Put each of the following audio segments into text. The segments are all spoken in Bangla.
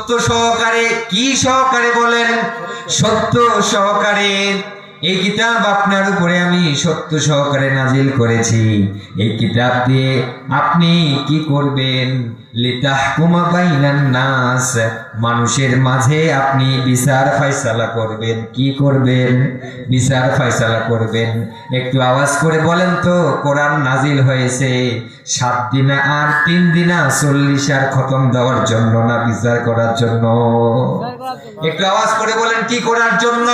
সত্য সহকারে, কি সহকারে বলেন? সত্য সহকারে। এই কিতাব আপনার উপরে আমি সত্য সহকারে নাজিল করেছি। এই কিতাব দিয়ে আপনি কি করবেন? লিতাহকুমা বাইনান নাস, মানুষের মাঝে আপনি বিচার ফয়সালা করবেন। কি করবেন? বিচার ফয়সালা করবেন। একটু আওয়াজ করে বলেন তো, কোরআন নাজিল হয়েছে 7 দিন আর 3 দিন 40 আর খতম দেওয়ার জন্য না বিচার করার জন্য? একটু আওয়াজ করে বলেন, কি করার জন্য?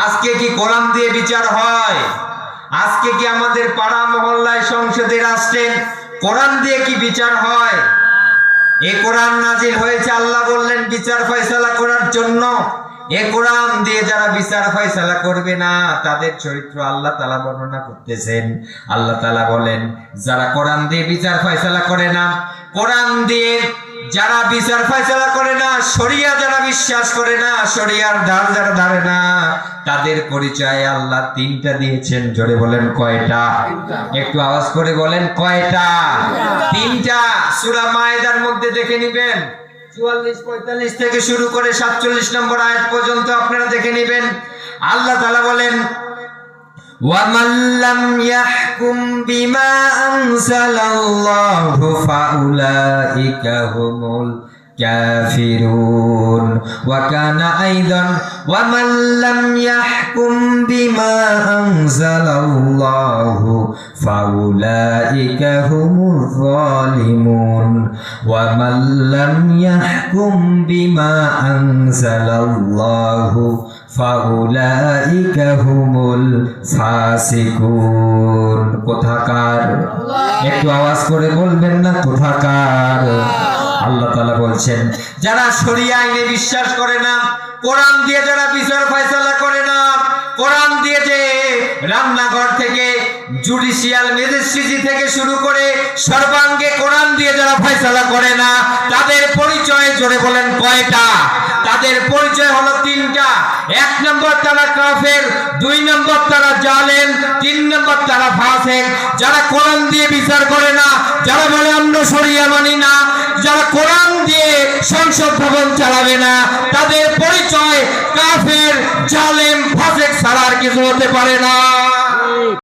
আজকে কি কোরআন দিয়ে বিচার হয়? আজকে কি আমাদের পাড়া মহল্লায়, সংসদে, রাষ্ট্রে কোরআন দিয়ে কি বিচার হয়? এই কোরআন নাজিল হয়েছে, আল্লাহ বললেন বিচার ফয়সালা করার জন্য। এই কোরআন দিয়ে যারা বিচার ফয়সালা করবে না, তাদের চরিত্র আল্লাহ তাআলা বর্ণনা করতেছেন। আল্লাহ তাআলা বলেন, যারা কোরআন দিয়ে বিচার ফয়সালা করে না, কোরআন দিয়ে যারা বিচার ফয়সালা করে না, শরিয়া যারা বিশ্বাস করে না, শরিয়ার ধার যারা ধারে না, তাদের পরিচয় আল্লাহ 3টা দিয়েছেন। জোরে বলেন কয়টা? একটু আওয়াজ করে বলেন কয়টা? 3টা। সূরা মায়েদার মধ্যে দেখে নিবেন, 44-45 থেকে শুরু করে 47 নম্বর আয়াত পর্যন্ত আপনারা দেখে নিবেন। আল্লাহ তাআলা বলেন, وَمَنْ لَمْ يَحْكُمْ بِمَا أَنزَلَ اللَّهُ فَأُولَئِكَ هُمُ الْكَافِرُونَ وَكَانَ أَيْضًا وَمَنْ لَمْ يَحْكُمْ بِمَا أَنزَلَ اللَّهُ فَأُولَئِكَ هُمُ الظَّالِمُونَ وَمَنْ لَمْ يَحْكُمْ بِمَا أَنزَلَ اللَّهُ فَأُولَئِكَ هُمُ الْفَاسِقُونَ। কোথাকার? একটু আওয়াজ করে বলবেন না কোথাকার? আল্লাহ তাআলা বলছেন, যারা শরিয়া আইনে বিশ্বাস করে না, কোরআন দিয়ে যারা বিচার ফয়সালা করে না, কোরআন দিয়ে যে রান্নাঘর থেকে জুডিশিয়াল ম্যাজিস্ট্রেসি থেকে শুরু করে সর্বাঙ্গে কোরআন দিয়ে যারা ফয়সালা করে না, তাদের পরিচয় জোরে বলেন কয়টা? তাদের পরিচয় হলো 3টা। 1 নম্বর তারা কাফের, 2 নম্বর তারা জালেম, 3 নম্বর তারা ফাসিক। যারা কোরআন দিয়ে বিচার করে না, যারা বলে আমরা শরিয়া মানি না, যারা কোরআন দিয়ে সংসদ ভবন চালাবে না, তাদের পরিচয় কাফের, জালেম, ফাসিক ছাড়া আর কিছু হতে পারে না।